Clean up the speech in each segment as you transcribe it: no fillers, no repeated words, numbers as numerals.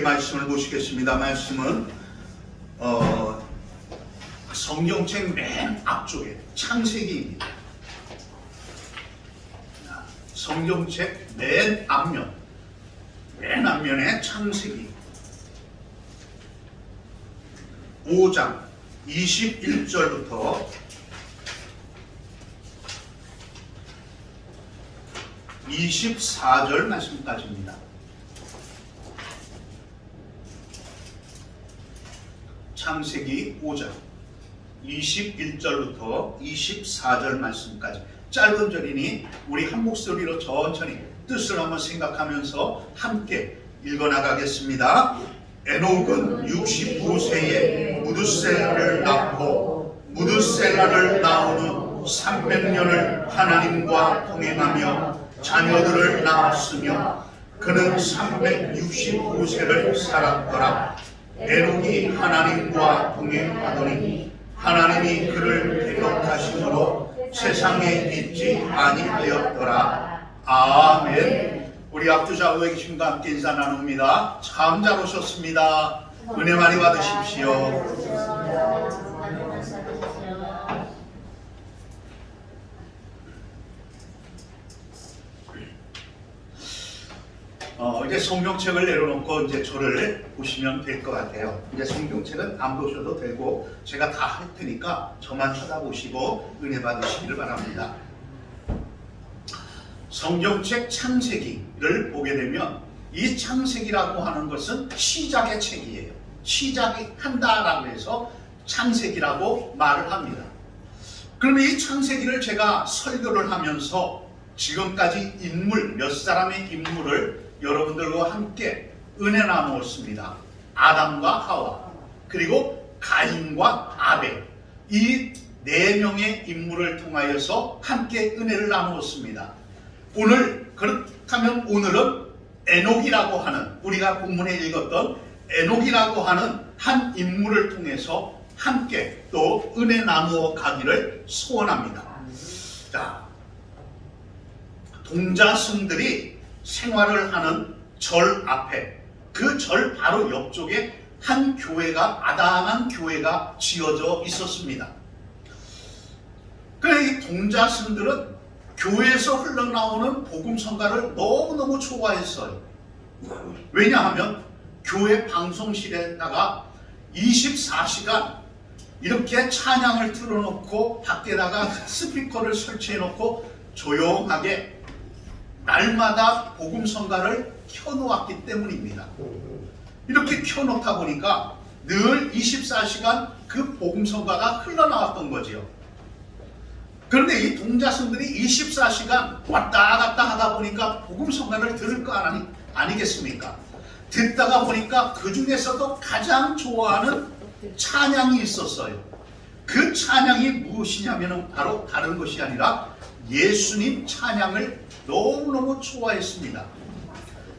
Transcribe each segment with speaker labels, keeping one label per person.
Speaker 1: 말씀을 보시겠습니다. 말씀은 성경책 맨 앞쪽에 창세기입니다. 성경책 맨 앞면에 창세기 5장 21절부터 24절 말씀까지입니다. 창세기 5장 21절부터 24절 말씀까지 짧은 절이니 우리 한 목소리로 천천히 뜻을 한번 생각하면서 함께 읽어나가겠습니다. 에녹은 65세에 무드셀라를 낳고 무드셀라를 낳은 후 300년을 하나님과 동행하며 자녀들을 낳았으며 그는 365세를 살았더라. 에녹이 하나님과 동행하더니 하나님이 그를 대적하심으로 세상에 있지 아니하였더라. 아멘. 우리 앞두좌우에 계신 분과 함께 인사 나눕니다. 참 잘 오셨습니다. 은혜 많이 받으십시오. 이제 성경책을 내려놓고 이제 저를 보시면 될 것 같아요. 이제 성경책은 안 보셔도 되고 제가 다 할 테니까 저만 쳐다보시고 은혜 받으시기를 바랍니다. 성경책 창세기를 보게 되면 이 창세기라고 하는 것은 시작의 책이에요. 시작이 한다라고 해서 창세기라고 말을 합니다. 그러면 이 창세기를 제가 설교를 하면서 지금까지 몇 사람의 인물을 여러분들과 함께 은혜 나누었습니다. 아담과 하와, 그리고 가인과 아벨, 이 4명의 인물을 통하여서 함께 은혜를 나누었습니다. 그렇다면 오늘은 에녹이라고 하는, 우리가 본문에 읽었던 에녹이라고 하는 한 인물을 통해서 함께 또 은혜 나누어 가기를 소원합니다. 자, 동자승들이 생활을 하는 절 앞에, 그 절 바로 옆쪽에 한 교회가, 아담한 교회가 지어져 있었습니다. 그래, 이 동자승들은 교회에서 흘러나오는 복음성가를 너무너무 좋아했어요. 왜냐하면 교회 방송실에다가 24시간 이렇게 찬양을 틀어놓고 밖에다가 스피커를 설치해놓고 조용하게 날마다 복음성가를 켜놓았기 때문입니다. 이렇게 켜놓다 보니까 늘 24시간 그 복음성가가 흘러나왔던 거죠. 그런데 이 동자승들이 24시간 왔다 갔다 하다 보니까 복음성가를 들을 거 아니겠습니까? 듣다가 보니까 그 중에서도 가장 좋아하는 찬양이 있었어요. 그 찬양이 무엇이냐면 바로 다른 것이 아니라 예수님 찬양을 너무너무 좋아했습니다.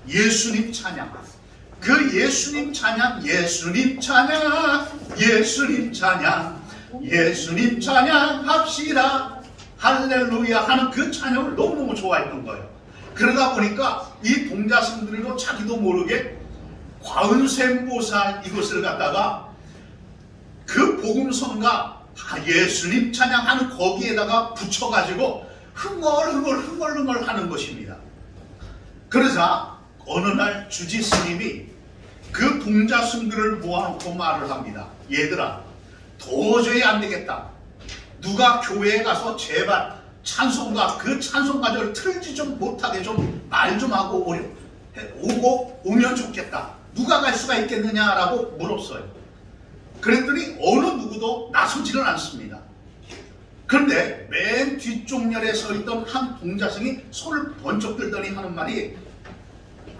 Speaker 1: 예수님 찬양. 그 예수님 찬양, 예수님 찬양, 예수님 찬양, 예수님 찬양 합시다. 할렐루야 하는 그 찬양을 너무너무 좋아했던 거예요. 그러다 보니까 이 동자승들도 자기도 모르게 과은샘보살 이것을 갖다가 그 복음성가 예수님 찬양하는 거기에다가 붙여가지고 흥얼흥얼 하는 것입니다. 그러자 어느 날 주지 스님이 그 동자승들을 모아놓고 말을 합니다. 얘들아, 도저히 안 되겠다. 누가 교회에 가서 제발 찬송가, 그 찬송가를 틀지 좀 못하게 좀 말 좀 하고 오면 좋겠다. 누가 갈 수가 있겠느냐라고 물었어요. 그랬더니 어느 누구도 나서지는 않습니다. 그런데 맨 뒤쪽렬에 서 있던 한 동자승이 손을 번쩍 들더니 하는 말이,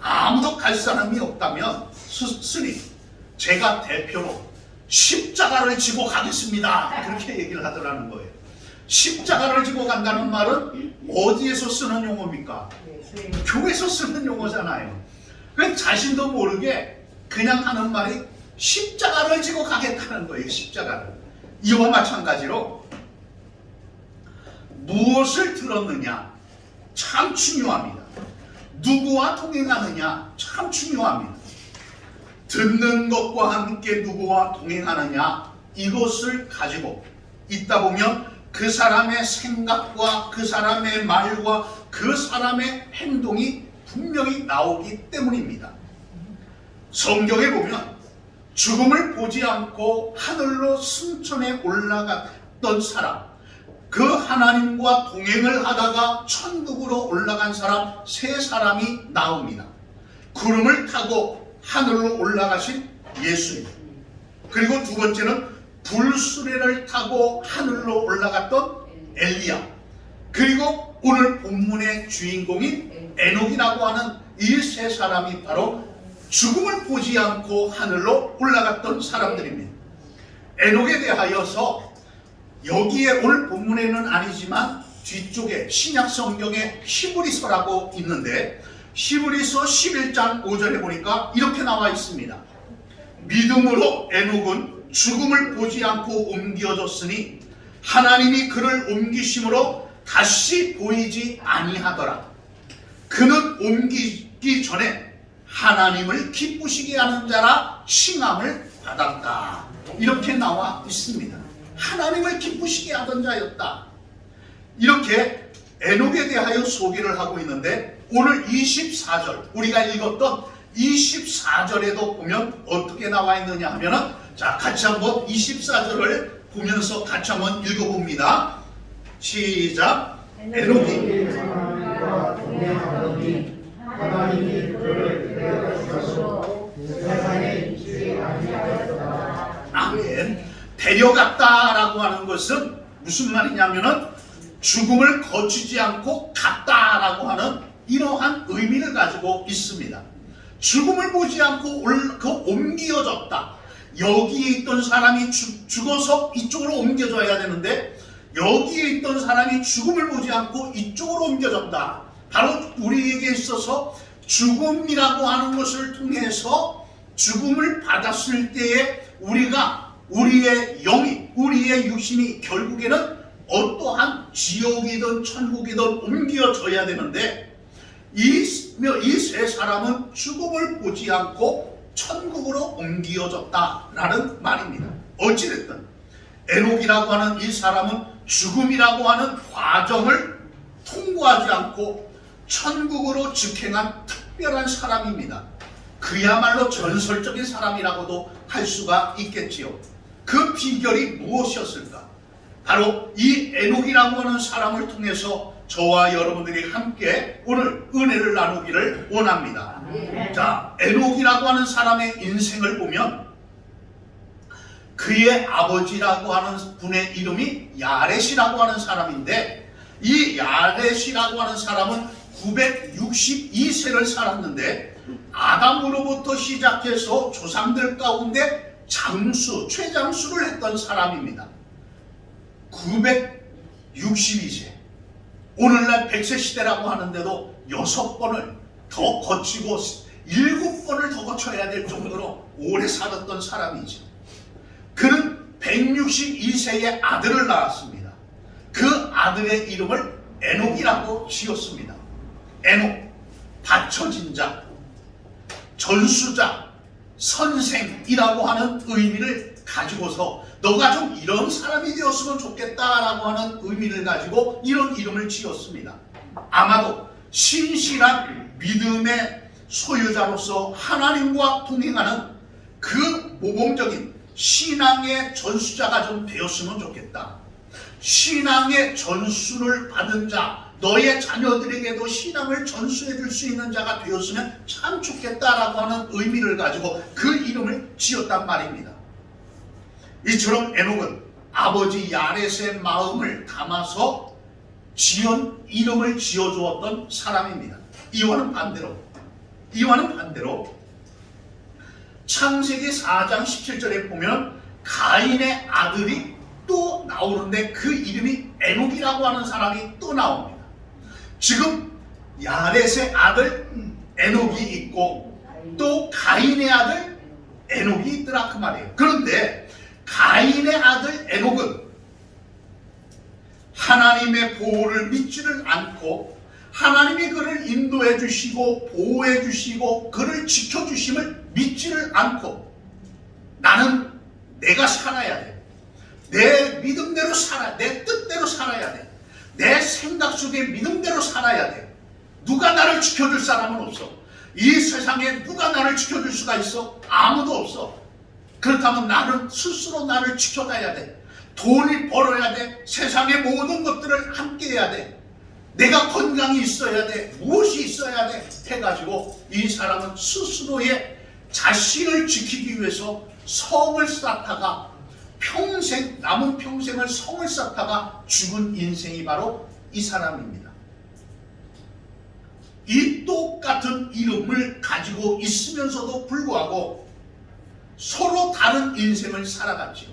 Speaker 1: 아무도 갈 사람이 없다면 스님, 제가 대표로 십자가를 지고 가겠습니다. 그렇게 얘기를 하더라는 거예요. 십자가를 지고 간다는 말은 어디에서 쓰는 용어입니까? 교회에서 쓰는 용어잖아요. 그 자신도 모르게 그냥 하는 말이 십자가를 지고 가겠다는 거예요. 십자가를. 이와 마찬가지로 무엇을 들었느냐 참 중요합니다. 누구와 동행하느냐 참 중요합니다. 듣는 것과 함께 누구와 동행하느냐, 이것을 가지고 있다 보면 그 사람의 생각과 그 사람의 말과 그 사람의 행동이 분명히 나오기 때문입니다. 성경에 보면 죽음을 보지 않고 하늘로 승천해 올라갔던 사람, 그 하나님과 동행을 하다가 천국으로 올라간 사람 세 사람이 나옵니다. 구름을 타고 하늘로 올라가신 예수님, 그리고 두 번째는 불수레를 타고 하늘로 올라갔던 엘리야, 그리고 오늘 본문의 주인공인 에녹이라고 하는 이 세 사람이 바로 죽음을 보지 않고 하늘로 올라갔던 사람들입니다. 에녹에 대하여서 여기에 오늘 본문에는 아니지만 뒤쪽에 신약 성경에 히브리서라고 있는데, 히브리서 11장 5절에 보니까 이렇게 나와 있습니다. 믿음으로 에녹은 죽음을 보지 않고 옮겨졌으니 하나님이 그를 옮기심으로 다시 보이지 아니하더라. 그는 옮기기 전에 하나님을 기쁘시게 하는 자라 칭함을 받았다. 이렇게 나와 있습니다. 하나님을 기쁘시게 하던 자였다. 이렇게 에녹에 대하여 소개를 하고 있는데, 오늘 24절, 우리가 읽었던 24절에도 보면 어떻게 나와 있느냐 하면은, 자, 같이 한번 24절을 보면서 같이 한번 읽어봅니다. 시작. 에녹이
Speaker 2: 하나님이 그를 데려가시고 세상에 있지 아니하였다.
Speaker 1: 아멘. 데려갔다라고 하는 것은 무슨 말이냐면은 죽음을 거치지 않고 갔다라고 하는 이러한 의미를 가지고 있습니다. 죽음을 보지 않고 옮겨졌다. 여기에 있던 사람이 죽어서 이쪽으로 옮겨져야 되는데, 여기에 있던 사람이 죽음을 보지 않고 이쪽으로 옮겨졌다. 바로 우리에게 있어서 죽음이라고 하는 것을 통해서 죽음을 받았을 때에 우리가, 우리의 영이, 우리의 육신이 결국에는 어떠한 지옥이든 천국이든 옮겨져야 되는데, 이 세 사람은 죽음을 보지 않고 천국으로 옮겨졌다라는 말입니다. 어찌됐든 에녹이라고 하는 이 사람은 죽음이라고 하는 과정을 통과하지 않고 천국으로 직행한 특별한 사람입니다. 그야말로 전설적인 사람이라고도 할 수가 있겠지요. 그 비결이 무엇이었을까? 바로 이 에녹이라고 하는 사람을 통해서 저와 여러분들이 함께 오늘 은혜를 나누기를 원합니다. 자, 에녹이라고 하는 사람의 인생을 보면 그의 아버지라고 하는 분의 이름이 야렛이라고 하는 사람인데, 이 야렛이라고 하는 사람은 962세를 살았는데 아담으로부터 시작해서 조상들 가운데 최장수를 했던 사람입니다. 962세. 오늘날 100세 시대라고 하는데도 6번을 더 거치고 7번을 더 거쳐야 될 정도로 오래 살았던 사람이죠. 그는 162세의 아들을 낳았습니다. 그 아들의 이름을 에녹이라고 지었습니다. 에녹, 받쳐진 자, 전수자, 선생이라고 하는 의미를 가지고서 너가 좀 이런 사람이 되었으면 좋겠다라고 하는 의미를 가지고 이런 이름을 지었습니다. 아마도 신실한 믿음의 소유자로서 하나님과 동행하는 그 모범적인 신앙의 전수자가 좀 되었으면 좋겠다. 신앙의 전수를 받은 자, 너의 자녀들에게도 신앙을 전수해 줄 수 있는 자가 되었으면 참 좋겠다라고 하는 의미를 가지고 그 이름을 지었단 말입니다. 이처럼 에녹은 아버지 야렛의 마음을 담아서 지은 이름을 지어주었던 사람입니다. 이와는 반대로 창세기 4장 17절에 보면 가인의 아들이 또 나오는데 그 이름이 에녹이라고 하는 사람이 또 나옵니다. 지금 야렛의 아들 에녹이 있고 또 가인의 아들 에녹이 있더라 그 말이에요. 그런데 가인의 아들 에녹은 하나님의 보호를 믿지를 않고 하나님이 그를 인도해 주시고 보호해 주시고 그를 지켜 주심을 믿지를 않고 나는 내가 살아야 돼. 내 믿음대로 살아야 돼. 내 뜻대로 살아야 돼. 내 생각 속에 믿음대로 살아야 돼. 누가 나를 지켜줄 사람은 없어. 이 세상에 누가 나를 지켜줄 수가 있어? 아무도 없어. 그렇다면 나는 스스로 나를 지켜가야 돼. 돈을 벌어야 돼. 세상의 모든 것들을 함께 해야 돼. 내가 건강이 있어야 돼. 무엇이 있어야 돼. 해가지고 이 사람은 스스로의 자신을 지키기 위해서 성을 쌓다가 평생, 남은 평생을 성을 쌓다가 죽은 인생이 바로 이 사람입니다. 이 똑같은 이름을 가지고 있으면서도 불구하고 서로 다른 인생을 살아갔지요.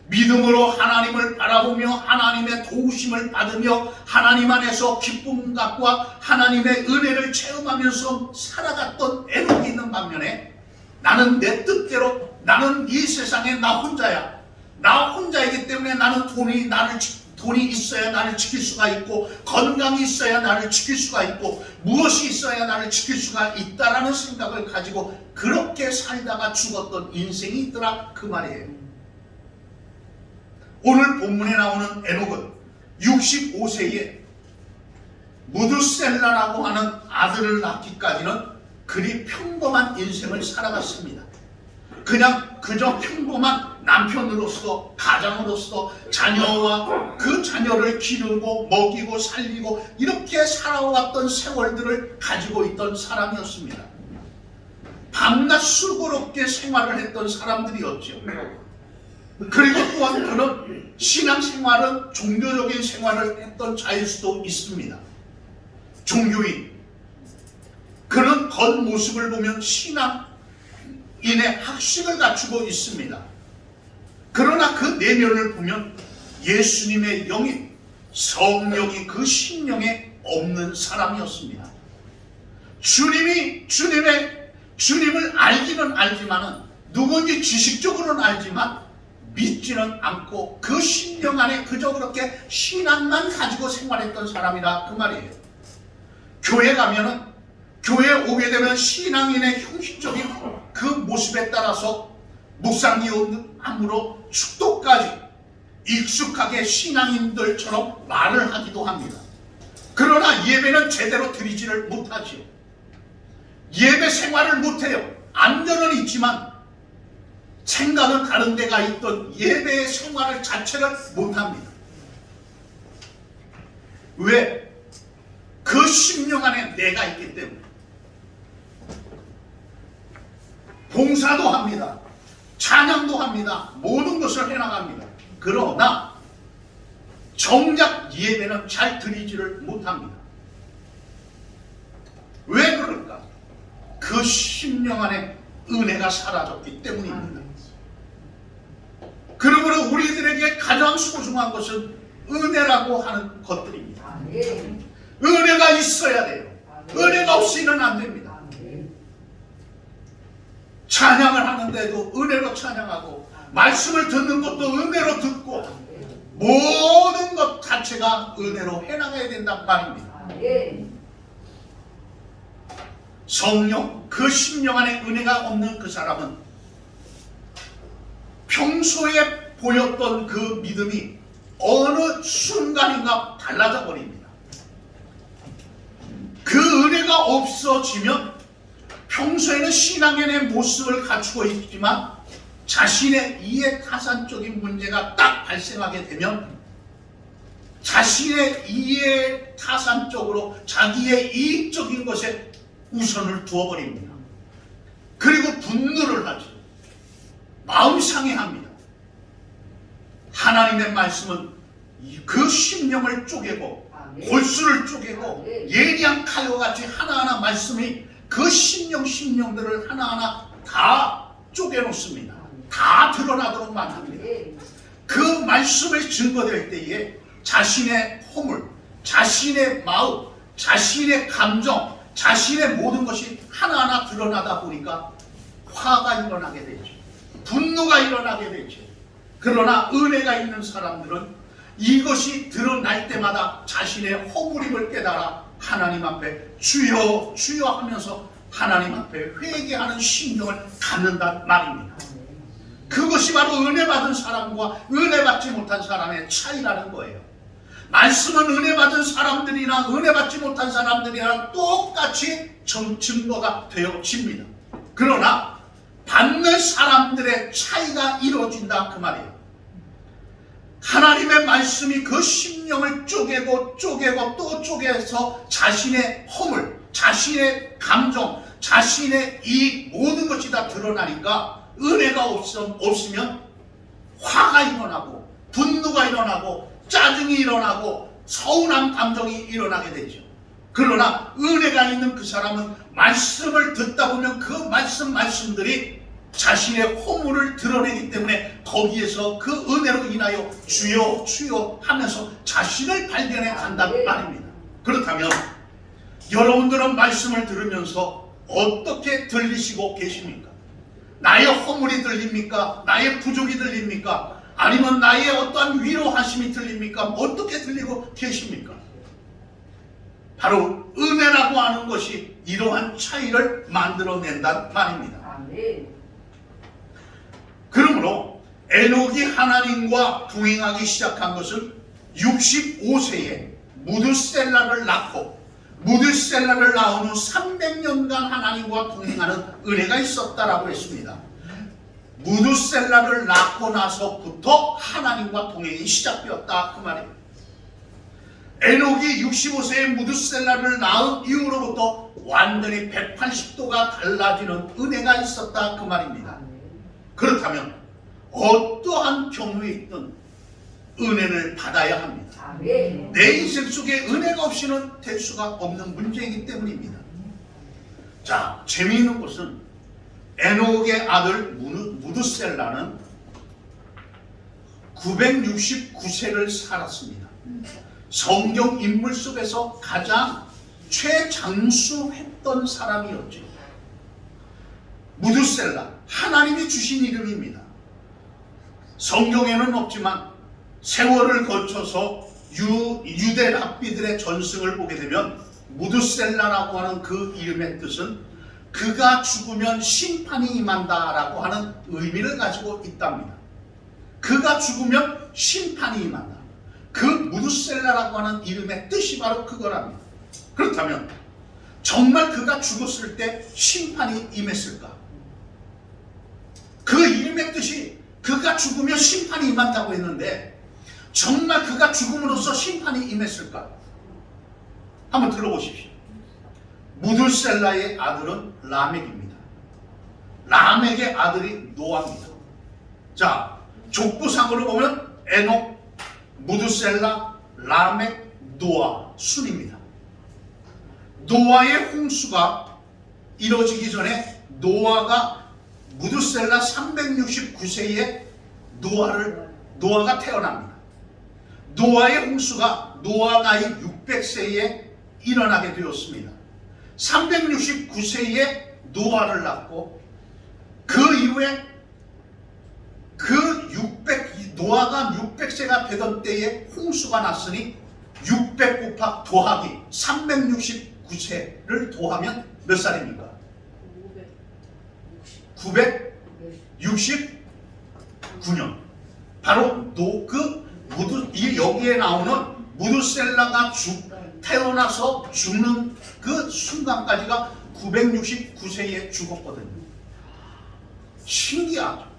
Speaker 1: 믿음으로 하나님을 바라보며 하나님의 도우심을 받으며 하나님 안에서 기쁨과 하나님의 은혜를 체험하면서 살아갔던 에녹이 있는 반면에 나는 내 뜻대로, 나는 이 세상에 나 혼자야. 나 혼자이기 때문에 나는 돈이 있어야 나를 지킬 수가 있고 건강이 있어야 나를 지킬 수가 있고 무엇이 있어야 나를 지킬 수가 있다라는 생각을 가지고 그렇게 살다가 죽었던 인생이 있더라 그 말이에요. 오늘 본문에 나오는 에녹은 65세에 무드셀라라고 하는 아들을 낳기까지는 그리 평범한 인생을 살아갔습니다. 그냥 그저 평범한 남편으로서 가장으로서 자녀와 그 자녀를 기르고 먹이고 살리고 이렇게 살아왔던 세월들을 가지고 있던 사람이었습니다. 밤낮 수고롭게 생활을 했던 사람들이었죠. 그리고 또한 그는 신앙생활은 종교적인 생활을 했던 자일 수도 있습니다. 종교인. 그는 겉모습을 보면 신앙인의 학식을 갖추고 있습니다. 그러나 그 내면을 보면 예수님의 영이, 성령이 그 심령에 없는 사람이었습니다. 주님을 알기는 알지만은 누군지 지식적으로는 알지만 믿지는 않고 그 심령 안에 그저 그렇게 신앙만 가지고 생활했던 사람이라 그 말이에요. 교회 가면은, 교회에 오게 되면 신앙인의 형식적인 그 모습에 따라서 묵상기도함으로 축도까지 익숙하게 신앙인들처럼 말을 하기도 합니다. 그러나 예배는 제대로 드리지를 못하지요. 예배 생활을 못해요. 안전은 있지만 생각은 다른 데가 있던 예배의 생활을 자체를 못합니다. 왜? 그 심령 안에 내가 있기 때문에. 봉사도 합니다. 찬양도 합니다. 모든 것을 해나갑니다. 그러나 정작 예배는 잘 드리지를 못합니다. 왜 그럴까? 그 심령 안에 은혜가 사라졌기 때문입니다. 그러므로 우리들에게 가장 소중한 것은 은혜라고 하는 것들입니다. 은혜가 있어야 돼요. 은혜가 없이는 안 됩니다. 찬양을 하는데도 은혜로 찬양하고 말씀을 듣는 것도 은혜로 듣고 모든 것 자체가 은혜로 해나가야 된단 말입니다. 성령, 그 심령 안에 은혜가 없는 그 사람은 평소에 보였던 그 믿음이 어느 순간인가 달라져 버립니다. 그 은혜가 없어지면 평소에는 신앙인의 모습을 갖추고 있지만 자신의 이해타산적인 문제가 딱 발생하게 되면 자신의 이해타산적으로 자기의 이익적인 것에 우선을 두어버립니다. 그리고 분노를 하죠. 마음 상해합니다. 하나님의 말씀은 그 심령을 쪼개고 골수를 쪼개고 예리한 칼과 같이 하나하나 말씀이 그 심령들을 하나하나 다 쪼개놓습니다. 다 드러나도록만 합니다. 그 말씀에 증거될 때에 자신의 허물, 자신의 마음, 자신의 감정, 자신의 모든 것이 하나하나 드러나다 보니까 화가 일어나게 되죠. 분노가 일어나게 되죠. 그러나 은혜가 있는 사람들은 이것이 드러날 때마다 자신의 허물임을 깨달아 하나님 앞에 주여 주여 하면서 하나님 앞에 회개하는 심령을 갖는단 말입니다. 그것이 바로 은혜 받은 사람과 은혜 받지 못한 사람의 차이라는 거예요. 말씀은 은혜 받은 사람들이나 은혜 받지 못한 사람들이랑 똑같이 증거가 되어집니다. 그러나 받는 사람들의 차이가 이루어진다 그 말이에요. 하나님의 말씀이 그 심령을 쪼개고 또 쪼개서 자신의 허물, 자신의 감정, 자신의 이 모든 것이 다 드러나니까 은혜가 없으면 화가 일어나고 분노가 일어나고 짜증이 일어나고 서운한 감정이 일어나게 되죠. 그러나 은혜가 있는 그 사람은 말씀을 듣다 보면 그 말씀들이 자신의 허물을 드러내기 때문에 거기에서 그 은혜로 인하여 주여 주여 하면서 자신을 발견해 간다는 말입니다. 그렇다면 여러분들은 말씀을 들으면서 어떻게 들리시고 계십니까? 나의 허물이 들립니까? 나의 부족이 들립니까? 아니면 나의 어떠한 위로하심이 들립니까? 어떻게 들리고 계십니까? 바로 은혜라고 하는 것이 이러한 차이를 만들어낸단 말입니다. 그러므로 에녹이 하나님과 동행하기 시작한 것은 65세에 무드셀라를 낳고 무드셀라를 낳은 후 300년간 하나님과 동행하는 은혜가 있었다라고 했습니다. 무드셀라를 낳고 나서부터 하나님과 동행이 시작되었다 그 말입니다. 에녹이 65세에 무드셀라를 낳은 이후로부터 완전히 180도가 달라지는 은혜가 있었다 그 말입니다. 그렇다면 어떠한 경우에 있든 은혜를 받아야 합니다. 내 인생 속에 은혜가 없이는 될 수가 없는 문제이기 때문입니다. 자, 재미있는 것은 에녹의 아들 무드셀라는 969세를 살았습니다. 성경 인물 속에서 가장 최장수했던 사람이었죠. 무드셀라, 하나님이 주신 이름입니다. 성경에는 없지만 세월을 거쳐서 유대 랍비들의 전승을 보게 되면 무드셀라라고 하는 그 이름의 뜻은 그가 죽으면 심판이 임한다라고 하는 의미를 가지고 있답니다. 그가 죽으면 심판이 임한다. 그 무드셀라라고 하는 이름의 뜻이 바로 그거랍니다. 그렇다면 정말 그가 죽었을 때 심판이 임했을까? 그 이름의 뜻이 그가 죽으면 심판이 임한다고 했는데 정말 그가 죽음으로써 심판이 임했을까? 한번 들어보십시오. 무드셀라의 아들은 라멕입니다. 라멕의 아들이 노아입니다. 자, 족보상으로 보면 에녹, 무드셀라, 라멕, 노아 순입니다. 노아의 홍수가 이루어지기 전에 노아가 무드셀라 369세에 노아가 태어납니다. 노아의 홍수가 노아 나이 600세에 일어나게 되었습니다. 369세에 노아를 낳고 그 이후에 노아가 600세가 되던 때에 홍수가 났으니 600 곱하기 더하기 369세를 더하면 몇 살입니까? 969년. 바로 여기에 나오는 무드셀라가 태어나서 죽는 그 순간까지가 969세에 죽었거든요. 신기하죠.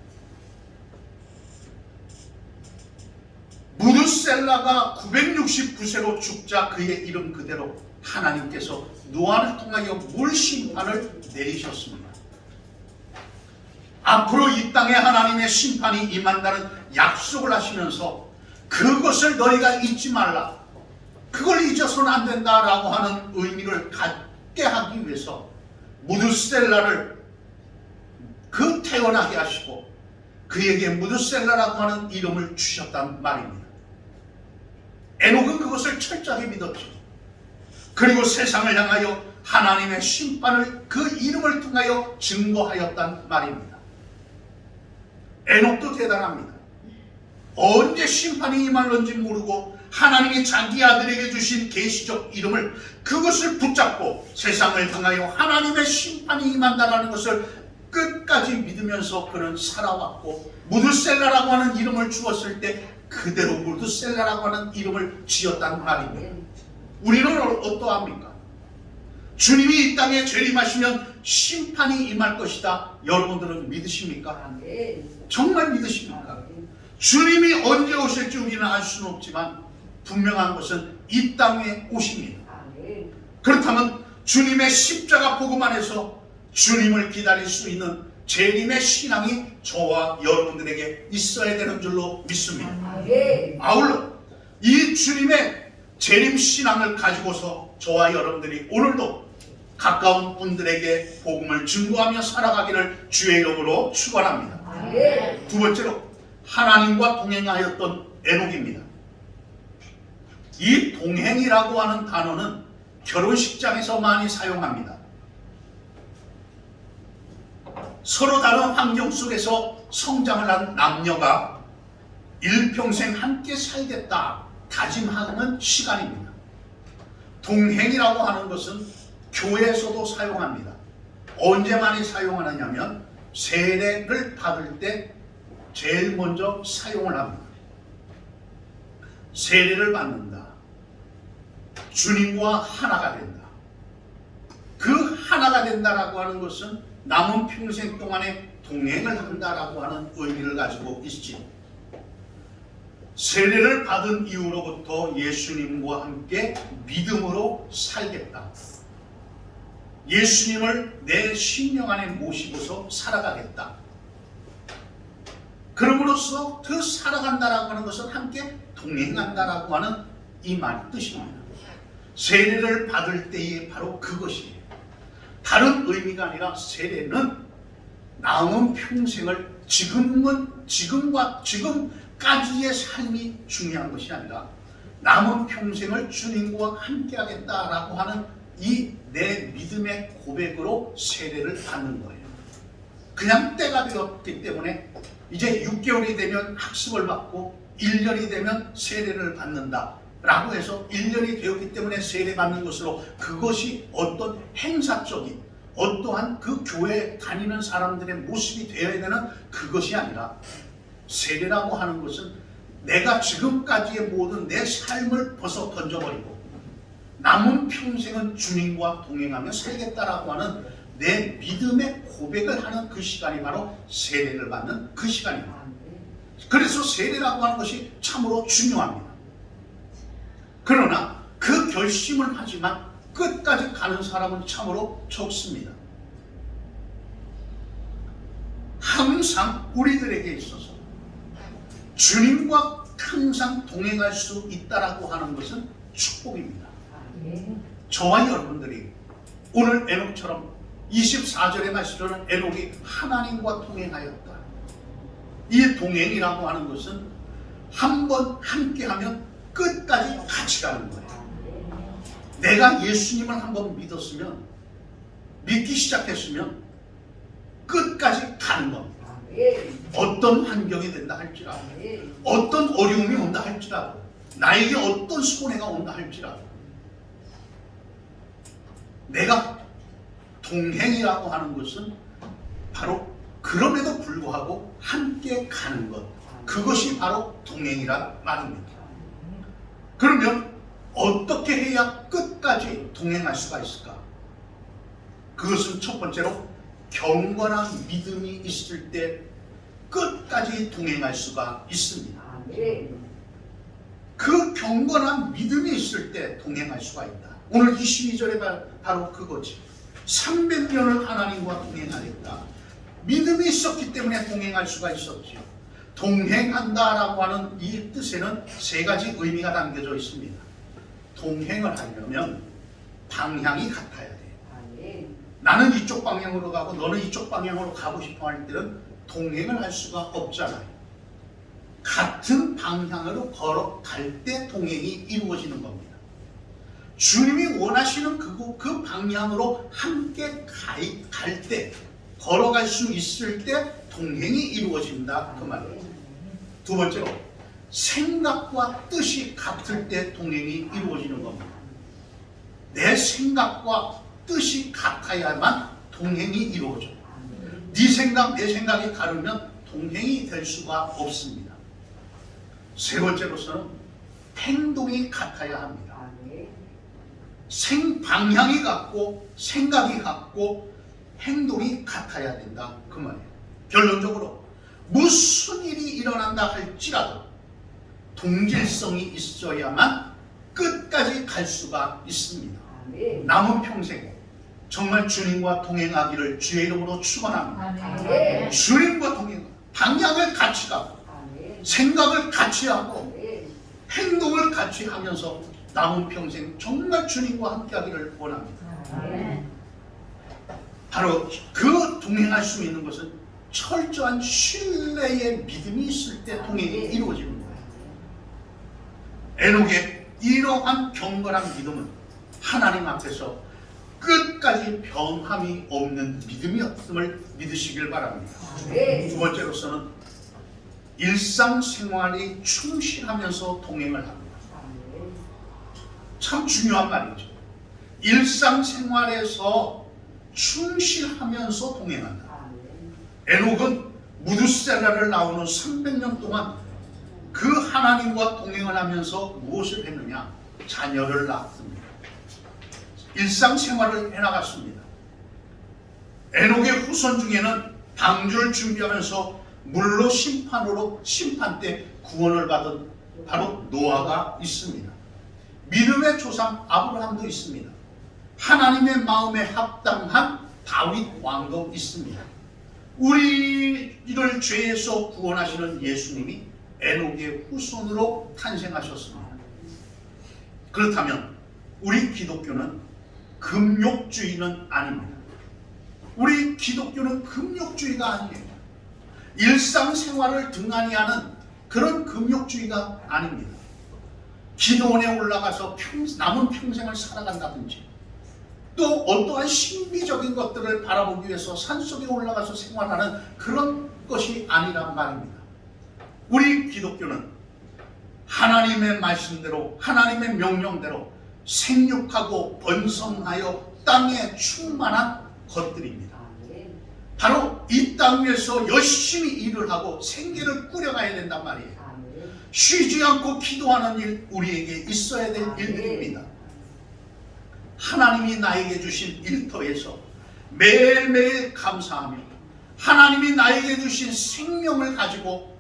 Speaker 1: 무드셀라가 969세로 죽자 그의 이름 그대로 하나님께서 노아를 통하여 물심판을 내리셨습니다. 앞으로 이 땅에 하나님의 심판이 임한다는 약속을 하시면서 그것을 너희가 잊지 말라, 그걸 잊어서는 안 된다라고 하는 의미를 갖게 하기 위해서 무드셀라를 태어나게 하시고 그에게 무드셀라라고 하는 이름을 주셨단 말입니다. 에녹은 그것을 철저하게 믿었죠. 그리고 세상을 향하여 하나님의 심판을 그 이름을 통하여 증거하였단 말입니다. 에녹도 대단합니다. 언제 심판이 임할는지 모르고 하나님이 자기 아들에게 주신 계시적 이름을 그것을 붙잡고 세상을 향하여 하나님의 심판이 임한다라는 것을 끝까지 믿으면서 그는 살아왔고, 무드셀라라고 하는 이름을 주었을 때 그대로 무드셀라라고 하는 이름을 지었다는 말입니다. 우리는 어떠합니까? 주님이 이 땅에 재림하시면 심판이 임할 것이다. 여러분들은 믿으십니까? 정말 믿으십니까? 주님이 언제 오실지 우리는 알 수는 없지만 분명한 것은 이 땅에 오십니다. 그렇다면 주님의 십자가 복음 안에서 주님을 기다릴 수 있는 재림의 신앙이 저와 여러분들에게 있어야 되는 줄로 믿습니다. 아울러 이 주님의 재림 신앙을 가지고서 저와 여러분들이 오늘도 가까운 분들에게 복음을 증거하며 살아가기를 주의 이름으로 축원합니다. 두 번째로 하나님과 동행하였던 에녹입니다. 이 동행이라고 하는 단어는 결혼식장에서 많이 사용합니다. 서로 다른 환경 속에서 성장을 한 남녀가 일평생 함께 살겠다 다짐하는 시간입니다. 동행이라고 하는 것은 교회에서도 사용합니다. 언제 많이 사용하느냐면 세례를 받을 때 제일 먼저 사용을 합니다. 세례를 받는다. 주님과 하나가 된다. 그 하나가 된다라고 하는 것은 남은 평생 동안에 동행을 한다라고 하는 의미를 가지고 있지요. 세례를 받은 이후로부터 예수님과 함께 믿음으로 살겠다. 예수님을 내 심령 안에 모시고서 살아가겠다. 그럼으로써 그 살아간다라고 하는 것은 함께 동행한다라고 하는 이 말의 뜻입니다. 세례를 받을 때에 바로 그것이에요. 다른 의미가 아니라 세례는 남은 평생을 지금까지의 삶이 중요한 것이 아니라 남은 평생을 주님과 함께 하겠다라고 하는 이 내 믿음의 고백으로 세례를 받는 거예요. 그냥 때가 되었기 때문에 이제 6개월이 되면 학습을 받고 1년이 되면 세례를 받는다 라고 해서 1년이 되었기 때문에 세례 받는 것으로 그것이 어떤 행사적인 어떠한 그 교회에 다니는 사람들의 모습이 되어야 되는 그것이 아니라 세례라고 하는 것은 내가 지금까지의 모든 내 삶을 벗어 던져버리고 남은 평생은 주님과 동행하며 살겠다라고 하는 내 믿음의 고백을 하는 그 시간이 바로 세례를 받는 그 시간입니다. 그래서 세례라고 하는 것이 참으로 중요합니다. 그러나 그 결심을 하지만 끝까지 가는 사람은 참으로 적습니다. 항상 우리들에게 있어서 주님과 항상 동행할 수 있다라고 하는 것은 축복입니다. 저와 여러분들이 오늘 에녹처럼 24절의 말씀으로는 에녹이 하나님과 동행하였다. 이 동행이라고 하는 것은 한번 함께하면 끝까지 같이 가는 거예요. 내가 예수님을 한번 믿었으면, 믿기 시작했으면 끝까지 가는 겁니다. 어떤 환경이 된다 할지라도, 어떤 어려움이 온다 할지라도, 나에게 어떤 손해가 온다 할지라도 내가 동행이라고 하는 것은 바로 그럼에도 불구하고 함께 가는 것, 그것이 바로 동행이란 말입니다. 그러면 어떻게 해야 끝까지 동행할 수가 있을까? 그것은 첫 번째로 경건한 믿음이 있을 때 끝까지 동행할 수가 있습니다. 그 경건한 믿음이 있을 때 동행할 수가 있다. 오늘 22절에 바로 그거지. 300년을 하나님과 동행하였다. 믿음이 있었기 때문에 동행할 수가 있었지요. 동행한다라고 하는 이 뜻에는 세 가지 의미가 담겨져 있습니다. 동행을 하려면 방향이 같아야 돼요. 나는 이쪽 방향으로 가고 너는 이쪽 방향으로 가고 싶어 할 때는 동행을 할 수가 없잖아요. 같은 방향으로 걸어갈 때 동행이 이루어지는 겁니다. 주님이 원하시는 그 방향으로 함께 갈 때, 걸어갈 수 있을 때 동행이 이루어진다 그 말이에요. 두 번째로 생각과 뜻이 같을 때 동행이 이루어지는 겁니다. 내 생각과 뜻이 같아야만 동행이 이루어져. 네 생각, 내 생각이 다르면 동행이 될 수가 없습니다. 세 번째로서는 행동이 같아야 합니다. 방향이 같고 생각이 같고 행동이 같아야 된다 그 말이에요. 결론적으로 무슨 일이 일어난다 할지라도 동질성이 있어야만 끝까지 갈 수가 있습니다. 남은 평생 정말 주님과 동행하기를 주의 이름으로 축원합니다. 주님과 동행, 방향을 같이 가고 생각을 같이 하고 행동을 같이 하면서 남은 평생 정말 주님과 함께하기를 원합니다. 바로 그 동행할 수 있는 것은 철저한 신뢰의 믿음이 있을 때 동행이 이루어지는 거예요. 에녹의 이러한 경건한 믿음은 하나님 앞에서 끝까지 변함이 없는 믿음이었음을 믿으시길 바랍니다. 두 번째로서는 일상생활이 충실하면서 동행을 합니다. 참 중요한 말이죠. 일상생활에서 충실하면서 동행한다. 에녹은 무드셀라를 나오는 300년 동안 그 하나님과 동행을 하면서 무엇을 했느냐? 자녀를 낳았습니다. 일상생활을 해나갔습니다. 에녹의 후손 중에는 방주를 준비하면서 물로 심판 때 구원을 받은 바로 노아가 있습니다. 믿음의 조상 아브라함도 있습니다. 하나님의 마음에 합당한 다윗 왕도 있습니다. 우리를 죄에서 구원하시는 예수님이 에녹의 후손으로 탄생하셨습니다. 그렇다면 우리 기독교는 금욕주의는 아닙니다. 우리 기독교는 금욕주의가 아니에요. 일상생활을 등한히 하는 그런 금욕주의가 아닙니다. 기도원에 올라가서 남은 평생을 살아간다든지 또 어떠한 신비적인 것들을 바라보기 위해서 산속에 올라가서 생활하는 그런 것이 아니란 말입니다. 우리 기독교는 하나님의 말씀대로 하나님의 명령대로 생육하고 번성하여 땅에 충만한 것들입니다. 바로 이 땅 위에서 열심히 일을 하고 생계를 꾸려가야 된단 말이에요. 쉬지 않고 기도하는 일, 우리에게 있어야 될 일들입니다. 하나님이 나에게 주신 일터에서 매일매일 감사하며 하나님이 나에게 주신 생명을 가지고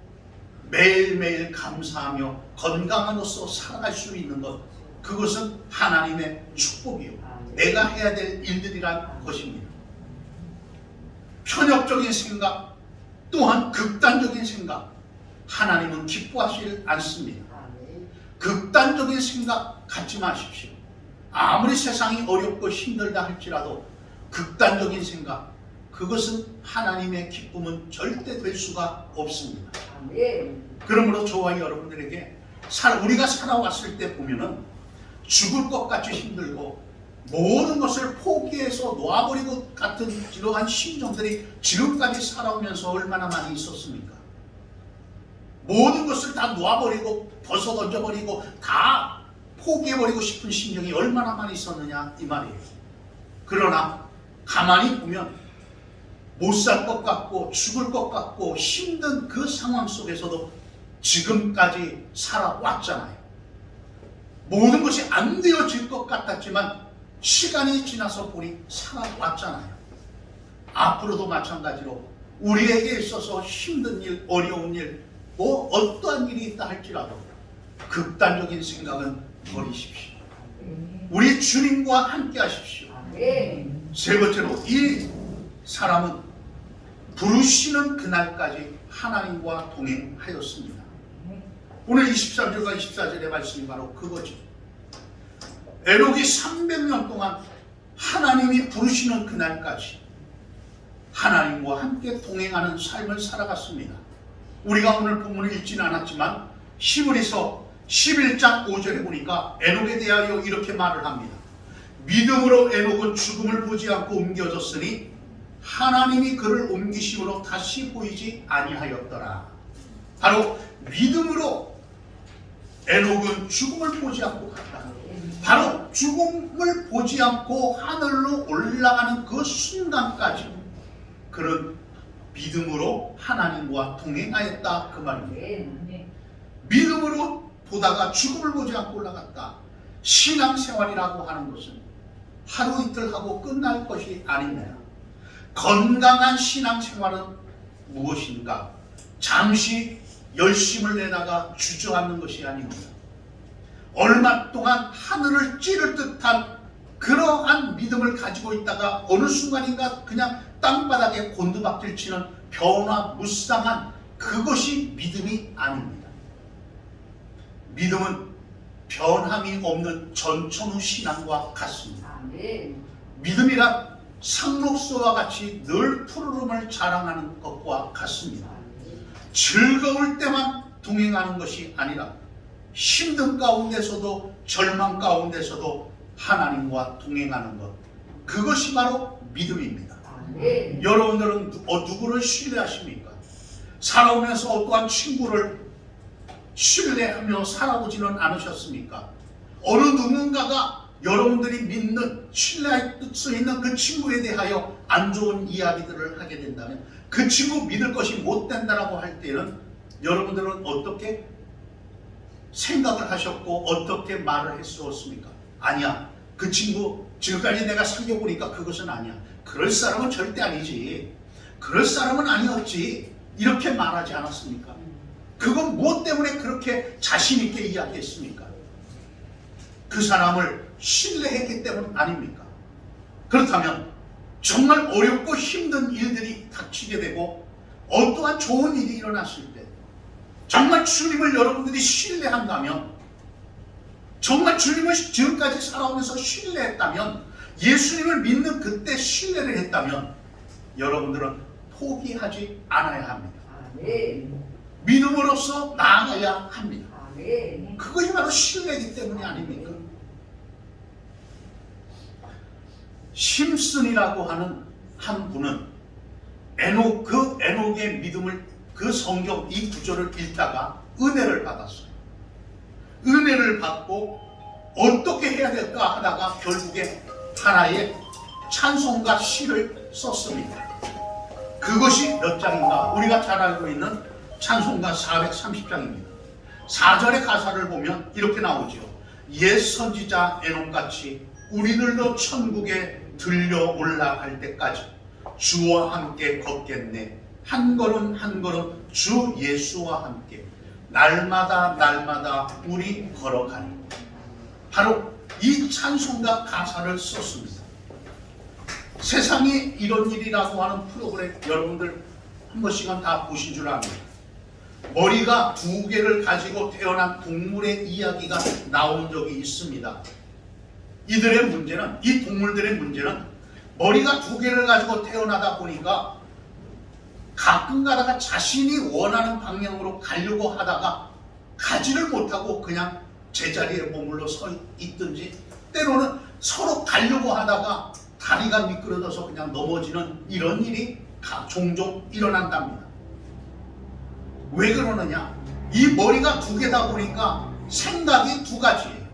Speaker 1: 매일매일 감사하며 건강함으로써 살아갈 수 있는 것, 그것은 하나님의 축복이요 내가 해야 될 일들이란 것입니다. 편협적인 생각 또한 극단적인 생각 하나님은 기뻐하시지 않습니다. 극단적인 생각 갖지 마십시오. 아무리 세상이 어렵고 힘들다 할지라도 극단적인 생각, 그것은 하나님의 기쁨은 절대 될 수가 없습니다. 그러므로 저와 여러분들에게 우리가 살아왔을 때 보면은 죽을 것 같이 힘들고 모든 것을 포기해서 놓아버리고 같은 이러한 심정들이 지금까지 살아오면서 얼마나 많이 있었습니까? 모든 것을 다 놓아버리고 벗어 던져버리고 다 포기해버리고 싶은 심정이 얼마나 많이 있었느냐 이 말이에요. 그러나 가만히 보면 못 살 것 같고 죽을 것 같고 힘든 그 상황 속에서도 지금까지 살아왔잖아요. 모든 것이 안 되어질 것 같았지만 시간이 지나서 보니 살아왔잖아요. 앞으로도 마찬가지로 우리에게 있어서 힘든 일, 어려운 일, 뭐 어떠한 일이 있다 할지라도 극단적인 생각은 버리십시오. 우리 주님과 함께 하십시오. 세 번째로 이 사람은 부르시는 그날까지 하나님과 동행하였습니다. 오늘 23절과 24절의 말씀이 바로 그거죠. 에녹이 300년 동안 하나님이 부르시는 그날까지 하나님과 함께 동행하는 삶을 살아갔습니다. 우리가 오늘 본문을 읽지는 않았지만 히브리서 11장 5절에 보니까 에녹에 대하여 이렇게 말을 합니다. 믿음으로 에녹은 죽음을 보지 않고 옮겨졌으니 하나님이 그를 옮기심으로 다시 보이지 아니하였더라. 바로 믿음으로 에녹은 죽음을 보지 않고 갔다. 바로 죽음을 보지 않고 하늘로 올라가는 그 순간까지 그는 믿음으로 하나님과 동행하였다 그 말입니다. 믿음으로 보다가 죽음을 보지 않고 올라갔다. 신앙생활이라고 하는 것은 하루 이틀 하고 끝날 것이 아닙니다. 건강한 신앙생활은 무엇인가? 잠시 열심을 내다가 주저앉는 것이 아닙니다. 얼마 동안 하늘을 찌를 듯한 그러한 믿음을 가지고 있다가 어느 순간인가 그냥 땅바닥에 곤두박질 치는 변화무쌍한 그것이 믿음이 아닙니다. 믿음은 변함이 없는 전천후 신앙과 같습니다. 믿음이란 상록수와 같이 늘 푸르름을 자랑하는 것과 같습니다. 즐거울 때만 동행하는 것이 아니라 힘든 가운데서도 절망 가운데서도 하나님과 동행하는 것, 그것이 바로 믿음입니다. 여러분들은 누구를 신뢰하십니까? 살아오면서 어떠한 친구를 신뢰하며 살아오지는 않으셨습니까? 어느 누군가가 여러분들이 믿는, 신뢰할 수 있는 그 친구에 대하여 안 좋은 이야기들을 하게 된다면 그 친구 믿을 것이 못 된다라고 할 때는 여러분들은 어떻게 생각을 하셨고 어떻게 말을 했었습니까? 아니야, 그 친구 지금까지 내가 사귀어보니까 그것은 아니야. 그럴 사람은 절대 아니지. 그럴 사람은 아니었지. 이렇게 말하지 않았습니까? 그건 무엇 때문에 그렇게 자신 있게 이야기했습니까? 그 사람을 신뢰했기 때문 아닙니까? 그렇다면 정말 어렵고 힘든 일들이 닥치게 되고 어떠한 좋은 일이 일어났을 때 정말 주님을 여러분들이 신뢰한다면, 정말 주님을 지금까지 살아오면서 신뢰했다면, 예수님을 믿는 그때 신뢰를 했다면 여러분들은 포기하지 않아야 합니다. 믿음으로써 나아가야 합니다. 그것이 바로 신뢰이기 때문이 아닙니까? 심슨이라고 하는 한 분은 그 에녹의 믿음을, 그 성경 이 구절을 읽다가 은혜를 받았어요. 은혜를 받고 어떻게 해야 될까 하다가 결국에 하나의 찬송가 시를 썼습니다. 그것이 몇 장인가? 우리가 잘 알고 있는 찬송가 430장입니다. 4절의 가사를 보면 이렇게 나오죠. 옛 선지자 에녹같이 우리들도 천국에 들려 올라갈 때까지 주와 함께 걷겠네. 한 걸음 한 걸음 주 예수와 함께 날마다 날마다 우리 걸어가니. 바로 이 찬송가 가사를 썼습니다. 세상에 이런 일이라고 하는 프로그램 여러분들 한 번씩은 다 보신 줄 압니다. 머리가 두 개를 가지고 태어난 동물의 이야기가 나온 적이 있습니다. 이들의 문제는, 이 동물들의 문제는 머리가 두 개를 가지고 태어나다 보니까 가끔 가다가 자신이 원하는 방향으로 가려고 하다가 가지를 못하고 그냥 제자리에 머물러 서 있든지, 때로는 서로 가려고 하다가 다리가 미끄러져서 그냥 넘어지는 이런 일이 종종 일어난답니다. 왜 그러느냐? 이 머리가 두 개다 보니까 생각이 두 가지예요.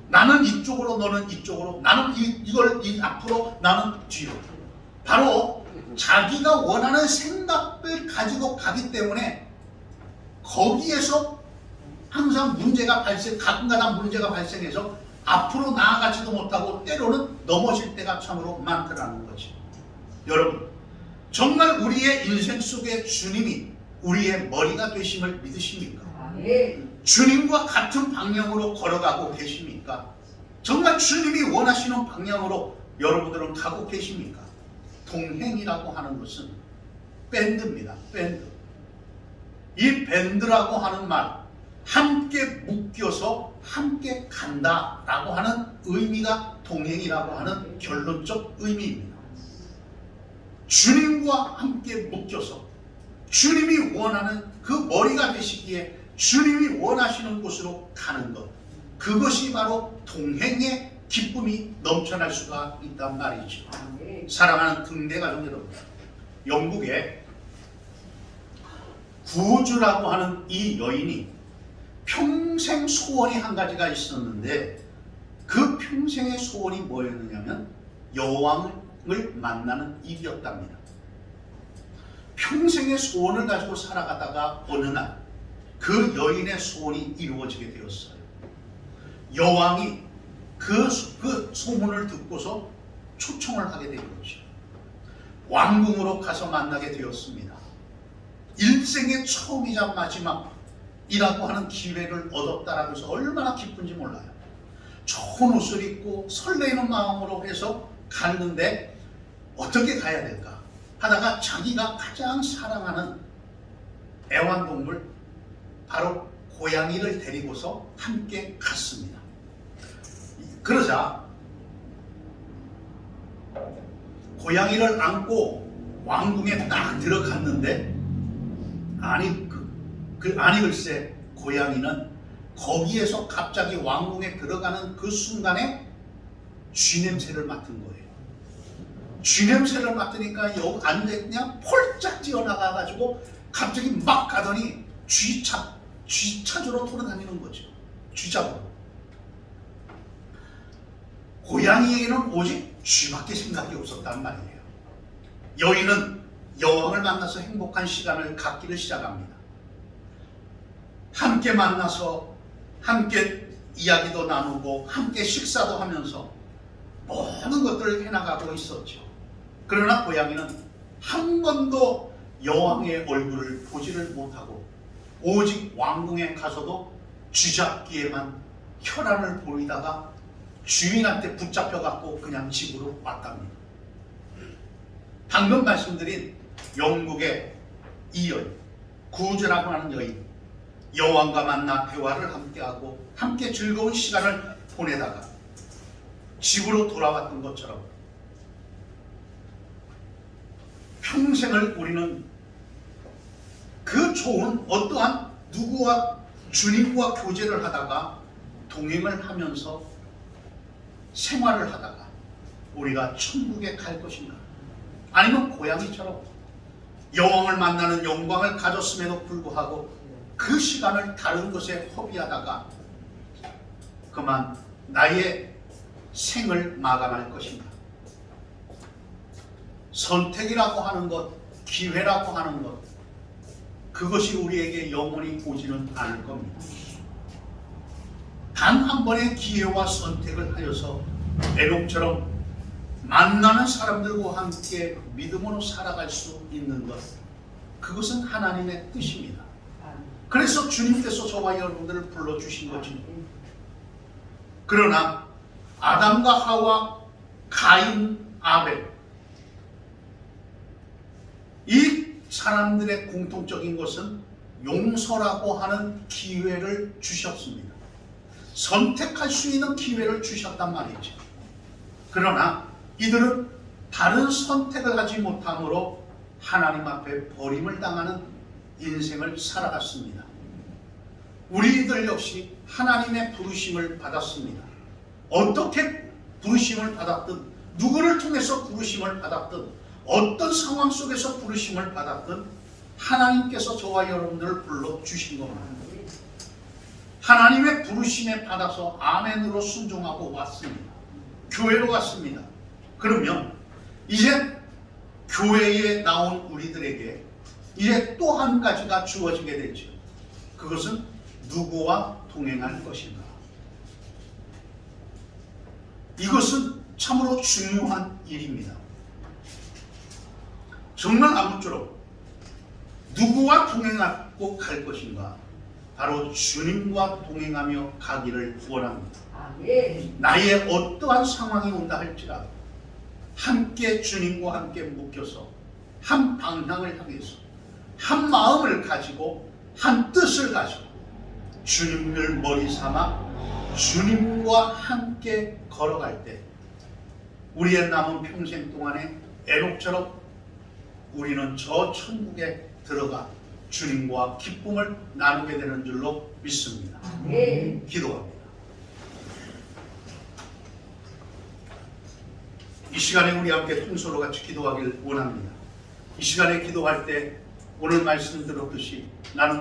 Speaker 1: 나는 이쪽으로, 너는 이쪽으로, 나는 이걸 앞으로, 나는 뒤로. 바로 자기가 원하는 생각을 가지고 가기 때문에 거기에서 항상 가끔가다 문제가 발생해서 앞으로 나아가지도 못하고 때로는 넘어질 때가 참으로 많더라는 거지. 여러분, 정말 우리의 인생 속에 주님이 우리의 머리가 되심을 믿으십니까? 주님과 같은 방향으로 걸어가고 계십니까? 정말 주님이 원하시는 방향으로 여러분들은 가고 계십니까? 동행이라고 하는 것은 밴드입니다. 밴드. 이 밴드라고 하는 말, 함께 묶여서 함께 간다라고 하는 의미가 동행이라고 하는 결론적 의미입니다. 주님과 함께 묶여서 주님이 원하는 그 머리가 되시기에 주님이 원하시는 곳으로 가는 것, 그것이 바로 동행의 기쁨이 넘쳐날 수가 있단 말이죠. 사랑하는 등대가족 여러분, 영국에 구주라고 하는 이 여인이 평생 소원이 한 가지가 있었는데 그 평생의 소원이 뭐였느냐면 여왕을 만나는 일이었답니다. 평생의 소원을 가지고 살아가다가 어느 날 그 여인의 소원이 이루어지게 되었어요. 여왕이 그 소문을 듣고서 초청을 하게 된 거죠. 왕궁으로 가서 만나게 되었습니다. 일생의 처음이자 마지막이라고 하는 기회를 얻었다라고 해서 얼마나 기쁜지 몰라요. 좋은 옷을 입고 설레이는 마음으로 해서 갔는데 어떻게 가야 될까 하다가 자기가 가장 사랑하는 애완동물 바로 고양이를 데리고서 함께 갔습니다. 그러자 고양이를 안고 왕궁에 딱 들어갔는데 아니 글쎄 고양이는 거기에서 갑자기 왕궁에 들어가는 그 순간에 쥐 냄새를 맡은 거예요. 쥐 냄새를 맡으니까 여기 안에 그냥 폴짝 뛰어나가가지고 갑자기 막 가더니 쥐 찾으러 돌아다니는 거죠. 쥐 잡으러. 고양이에게는 오직 쥐밖에 생각이 없었단 말이에요. 여인은 여왕을 만나서 행복한 시간을 갖기를 시작합니다. 함께 만나서 함께 이야기도 나누고 함께 식사도 하면서 모든 것들을 해나가고 있었죠. 그러나 고양이는 한 번도 여왕의 얼굴을 보지를 못하고 오직 왕궁에 가서도 쥐잡기에만 혈안을 보이다가 주인한테 붙잡혀갖고 그냥 집으로 왔답니다. 방금 말씀드린 영국의 이 여인, 구즈라고 하는 여인, 여왕과 만나 대화를 함께하고 함께 즐거운 시간을 보내다가 집으로 돌아왔던 것처럼 평생을 우리는 그 좋은 어떠한 누구와 주님과 교제를 하다가 동행을 하면서 생활을 하다가 우리가 천국에 갈 것인가? 아니면 고양이처럼 여왕을 만나는 영광을 가졌음에도 불구하고 그 시간을 다른 것에 허비하다가 그만 나의 생을 마감할 것인가? 선택이라고 하는 것, 기회라고 하는 것, 그것이 우리에게 영원히 오지는 않을 겁니다. 단 한 번의 기회와 선택을 하여서 에녹처럼 만나는 사람들과 함께 믿음으로 살아갈 수 있는 것, 그것은 하나님의 뜻입니다. 그래서 주님께서 저와 여러분들을 불러주신 거지. 그러나 아담과 하와, 가인, 아벨, 이 사람들의 공통적인 것은 용서라고 하는 기회를 주셨습니다. 선택할 수 있는 기회를 주셨단 말이죠. 그러나 이들은 다른 선택을 하지 못함으로 하나님 앞에 버림을 당하는 인생을 살아갔습니다. 우리들 역시 하나님의 부르심을 받았습니다. 어떻게 부르심을 받았든, 누구를 통해서 부르심을 받았든, 어떤 상황 속에서 부르심을 받았든 하나님께서 저와 여러분들을 불러주신 겁니다. 하나님의 부르심에 받아서 아멘으로 순종하고 왔습니다. 교회로 왔습니다. 그러면 이제 교회에 나온 우리들에게 이제 또 한 가지가 주어지게 되죠. 그것은 누구와 동행할 것인가. 이것은 참으로 중요한 일입니다. 정말 아무쪼록 누구와 동행하고 갈 것인가? 바로 주님과 동행하며 가기를 원합니다. 나의 어떠한 상황이 온다 할지라도 함께 주님과 함께 묶여서 한 방향을 향해서 한 마음을 가지고 한 뜻을 가지고 주님을 머리 삼아 주님과 함께 걸어갈 때 우리의 남은 평생 동안에 에녹처럼 우리는 저 천국에 들어가 주님과 기쁨을 나누게 되는 줄로 믿습니다. 기도합니다. 이 시간에 우리 함께 통소로 같이 기도하길 원합니다. 이 시간에 기도할 때 오늘 말씀 들었듯이 나는